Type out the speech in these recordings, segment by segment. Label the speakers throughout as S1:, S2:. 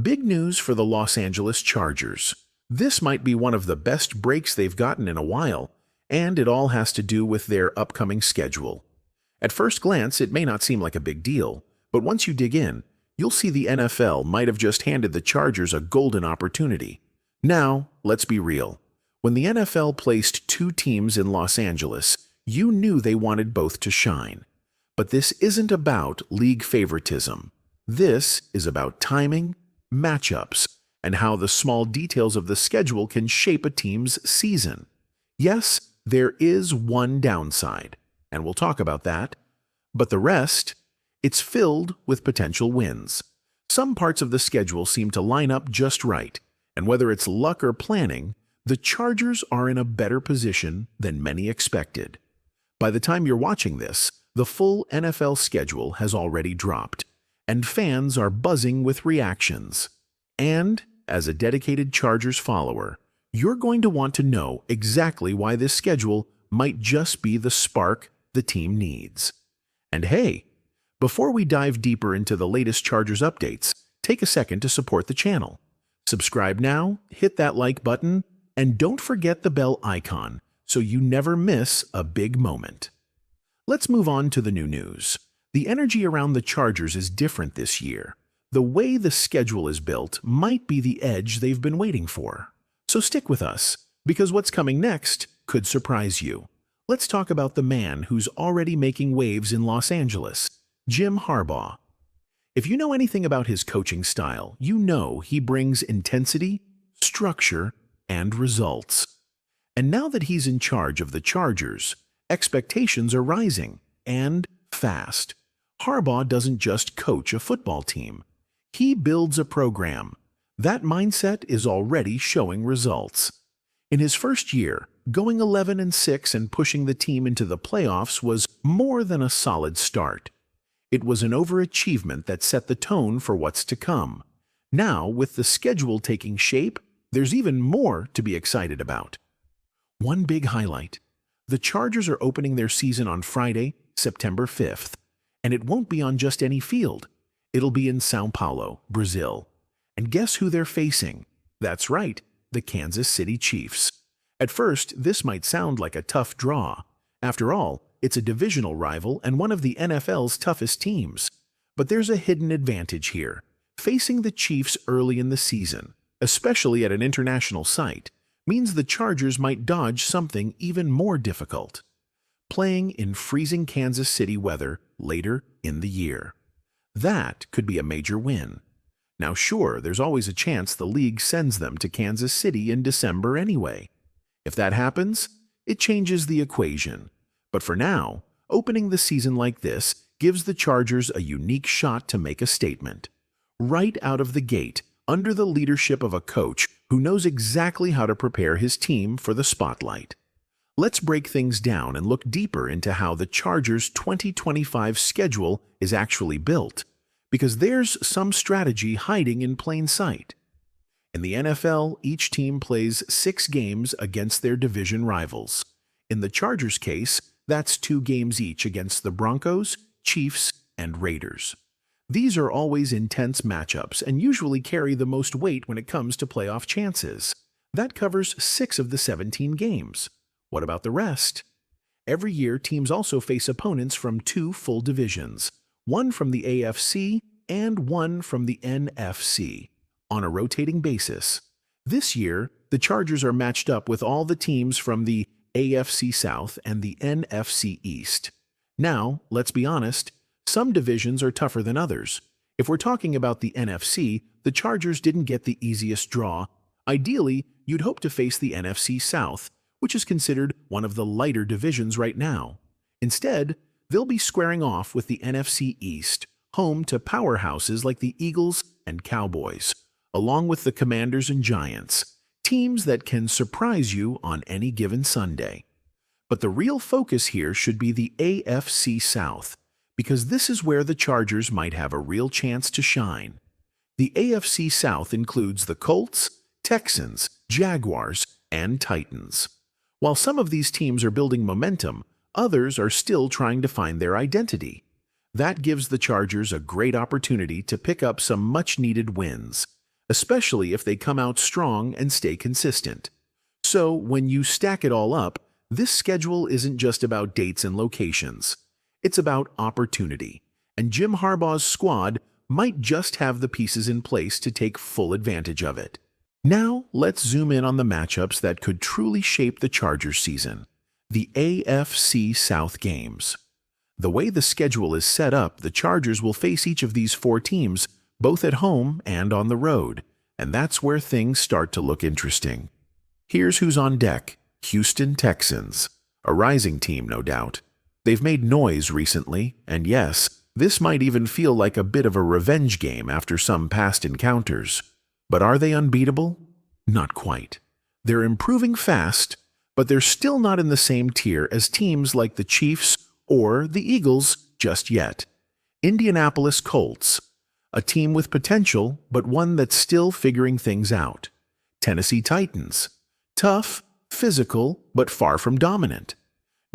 S1: Big news for the Los Angeles Chargers. This might be one of the best breaks they've gotten in a while, and it all has to do with their upcoming schedule. At first glance, it may not seem like a big deal, but once you dig in, you'll see the NFL might have just handed the Chargers a golden opportunity. Now, let's be real. When the NFL placed two teams in Los Angeles, you knew they wanted both to shine. But this isn't about league favoritism. This is about timing, matchups, and how the small details of the schedule can shape a team's season. Yes, there is one downside, and we'll talk about that. But the rest, it's filled with potential wins. Some parts of the schedule seem to line up just right, and whether it's luck or planning, the Chargers are in a better position than many expected. By the time you're watching this, the full NFL schedule has already dropped, and fans are buzzing with reactions. And, as a dedicated Chargers follower, you're going to want to know exactly why this schedule might just be the spark the team needs. And hey, before we dive deeper into the latest Chargers updates, take a second to support the channel. Subscribe now, hit that like button, and don't forget the bell icon so you never miss a big moment. Let's move on to the new news. The energy around the Chargers is different this year. The way the schedule is built might be the edge they've been waiting for. So stick with us, because what's coming next could surprise you. Let's talk about the man who's already making waves in Los Angeles, Jim Harbaugh. If you know anything about his coaching style, you know he brings intensity, structure, and results. And now that he's in charge of the Chargers, expectations are rising, and fast. Harbaugh doesn't just coach a football team. He builds a program. That mindset is already showing results. In his first year, going 11-6 and pushing the team into the playoffs was more than a solid start. It was an overachievement that set the tone for what's to come. Now, with the schedule taking shape, there's even more to be excited about. One big highlight: the Chargers are opening their season on Friday, September 5th, and it won't be on just any field. It'll be in São Paulo, Brazil. And guess who they're facing? That's right, the Kansas City Chiefs. At first, this might sound like a tough draw. After all, it's a divisional rival and one of the NFL's toughest teams. But there's a hidden advantage here. Facing the Chiefs early in the season, especially at an international site, means the Chargers might dodge something even more difficult: playing in freezing Kansas City weather later in the year. That could be a major win. Now sure, there's always a chance the league sends them to Kansas City in December anyway. If that happens, it changes the equation. But for now, opening the season like this gives the Chargers a unique shot to make a statement. Right out of the gate, under the leadership of a coach who knows exactly how to prepare his team for the spotlight. Let's break things down and look deeper into how the Chargers' 2025 schedule is actually built, because there's some strategy hiding in plain sight. In the NFL, each team plays 6 games against their division rivals. In the Chargers' case, that's 2 games each against the Broncos, Chiefs, and Raiders. These are always intense matchups and usually carry the most weight when it comes to playoff chances. That covers 6 of the 17 games. What about the rest? Every year, teams also face opponents from 2 full divisions, one from the AFC and one from the NFC, on a rotating basis. This year, the Chargers are matched up with all the teams from the AFC South and the NFC East. Now, let's be honest, some divisions are tougher than others. If we're talking about the NFC, the Chargers didn't get the easiest draw. Ideally, you'd hope to face the NFC South, which is considered one of the lighter divisions right now. Instead, they'll be squaring off with the NFC East, home to powerhouses like the Eagles and Cowboys, along with the Commanders and Giants, teams that can surprise you on any given Sunday. But the real focus here should be the AFC South, because this is where the Chargers might have a real chance to shine. The AFC South includes the Colts, Texans, Jaguars, and Titans. While some of these teams are building momentum, others are still trying to find their identity. That gives the Chargers a great opportunity to pick up some much-needed wins. especially if they come out strong and stay consistent. So, when you stack it all up, this schedule isn't just about dates and locations. It's about opportunity, and Jim Harbaugh's squad might just have the pieces in place to take full advantage of it. Now, let's zoom in on the matchups that could truly shape the Chargers season. The AFC South games. The way the schedule is set up, the Chargers will face each of these four teams, both at home and on the road, and that's where things start to look interesting. Here's who's on deck: Houston Texans, a rising team, no doubt. They've made noise recently, and yes, this might even feel like a bit of a revenge game after some past encounters. But are they unbeatable? Not quite. They're improving fast, but they're still not in the same tier as teams like the Chiefs or the Eagles just yet. Indianapolis Colts, a team with potential, but one that's still figuring things out. Tennessee Titans, tough, physical, but far from dominant.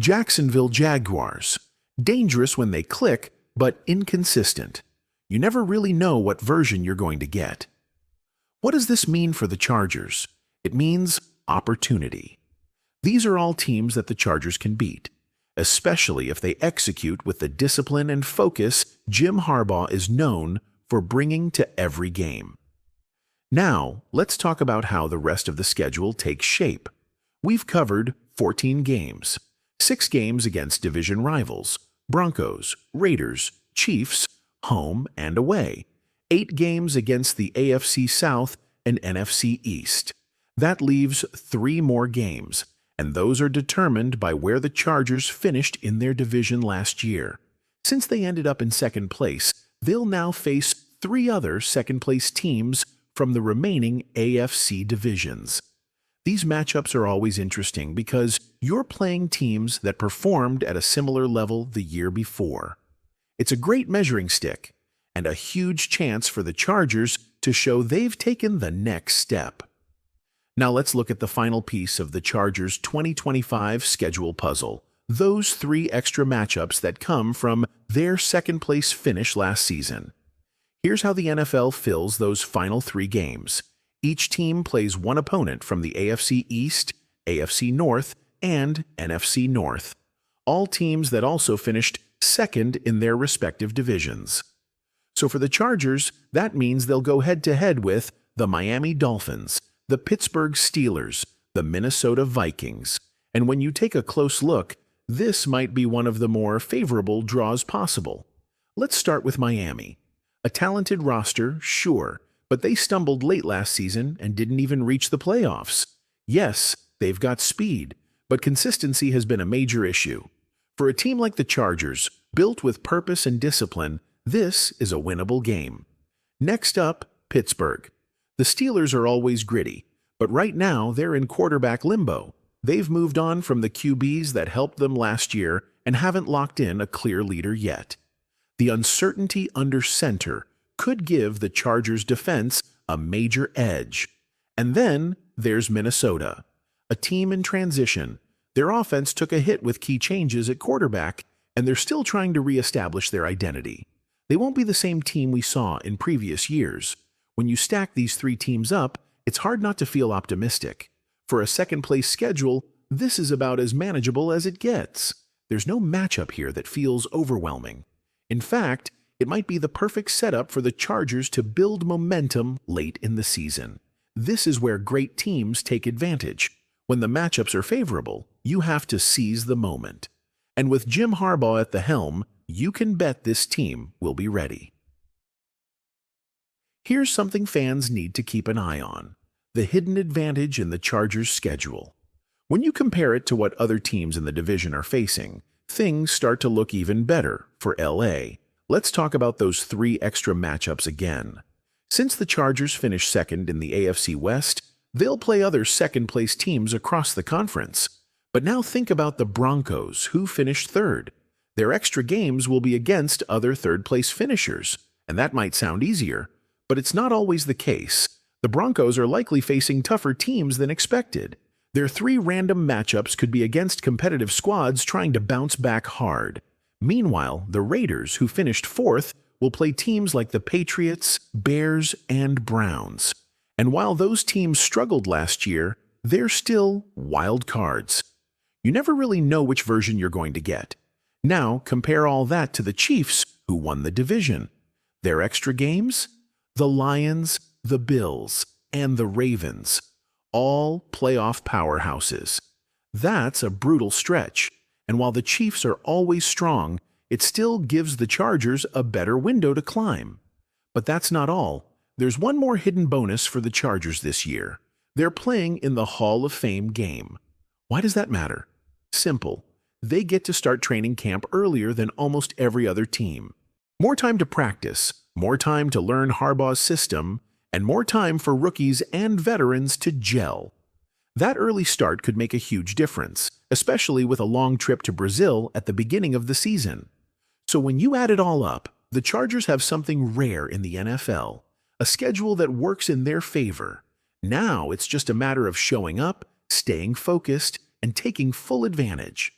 S1: Jacksonville Jaguars, dangerous when they click, but inconsistent. You never really know what version you're going to get. What does this mean for the Chargers? It means opportunity. These are all teams that the Chargers can beat, especially if they execute with the discipline and focus Jim Harbaugh is known for bringing to every game. Now, let's talk about how the rest of the schedule takes shape. We've covered 14 games, 6 games against division rivals: Broncos, Raiders, Chiefs, home and away, 8 games against the AFC South and NFC East. That leaves 3 more games, and those are determined by where the Chargers finished in their division last year. Since they ended up in second place, they'll now face 3 other second-place teams from the remaining AFC divisions. These matchups are always interesting because you're playing teams that performed at a similar level the year before. It's a great measuring stick, and a huge chance for the Chargers to show they've taken the next step. Now let's look at the final piece of the Chargers' 2025 schedule puzzle, those 3 extra matchups that come from their second-place finish last season. Here's how the NFL fills those final 3 games. Each team plays one opponent from the AFC East, AFC North, and NFC North, all teams that also finished second in their respective divisions. So for the Chargers, that means they'll go head-to-head with the Miami Dolphins, the Pittsburgh Steelers, the Minnesota Vikings. And when you take a close look, this might be one of the more favorable draws possible. Let's start with Miami. A talented roster, sure, but they stumbled late last season and didn't even reach the playoffs. Yes, they've got speed, but consistency has been a major issue. For a team like the Chargers, built with purpose and discipline, this is a winnable game. Next up, Pittsburgh. The Steelers are always gritty, but right now they're in quarterback limbo. They've moved on from the QBs that helped them last year and haven't locked in a clear leader yet. The uncertainty under center could give the Chargers' defense a major edge. And then there's Minnesota, a team in transition. Their offense took a hit with key changes at quarterback, and they're still trying to reestablish their identity. They won't be the same team we saw in previous years. When you stack these 3 teams up, it's hard not to feel optimistic. For a second-place schedule, this is about as manageable as it gets. There's no matchup here that feels overwhelming. In fact, it might be the perfect setup for the Chargers to build momentum late in the season. This is where great teams take advantage. When the matchups are favorable, you have to seize the moment. And with Jim Harbaugh at the helm, you can bet this team will be ready. Here's something fans need to keep an eye on: the hidden advantage in the Chargers' schedule. When you compare it to what other teams in the division are facing, things start to look even better for LA. Let's talk about those 3 extra matchups again. Since the Chargers finished second in the AFC West, they'll play other second-place teams across the conference. But now think about the Broncos, who finished third. Their extra games will be against other third-place finishers, and that might sound easier, but it's not always the case. The Broncos are likely facing tougher teams than expected. Their 3 random matchups could be against competitive squads trying to bounce back hard. Meanwhile, the Raiders, who finished 4th, will play teams like the Patriots, Bears, and Browns. And while those teams struggled last year, they're still wild cards. You never really know which version you're going to get. Now, compare all that to the Chiefs, who won the division. Their extra games? The Lions, the Bills, and the Ravens. All playoff powerhouses. That's a brutal stretch, and while the Chiefs are always strong, it still gives the Chargers a better window to climb. But that's not all. There's one more hidden bonus for the Chargers this year. They're playing in the Hall of Fame game. Why does that matter? Simple. They get to start training camp earlier than almost every other team. More time to practice, more time to learn Harbaugh's system, and more time for rookies and veterans to gel. That early start could make a huge difference, especially with a long trip to Brazil at the beginning of the season. So when you add it all up, the Chargers have something rare in the NFL, a schedule that works in their favor. Now it's just a matter of showing up, staying focused, and taking full advantage.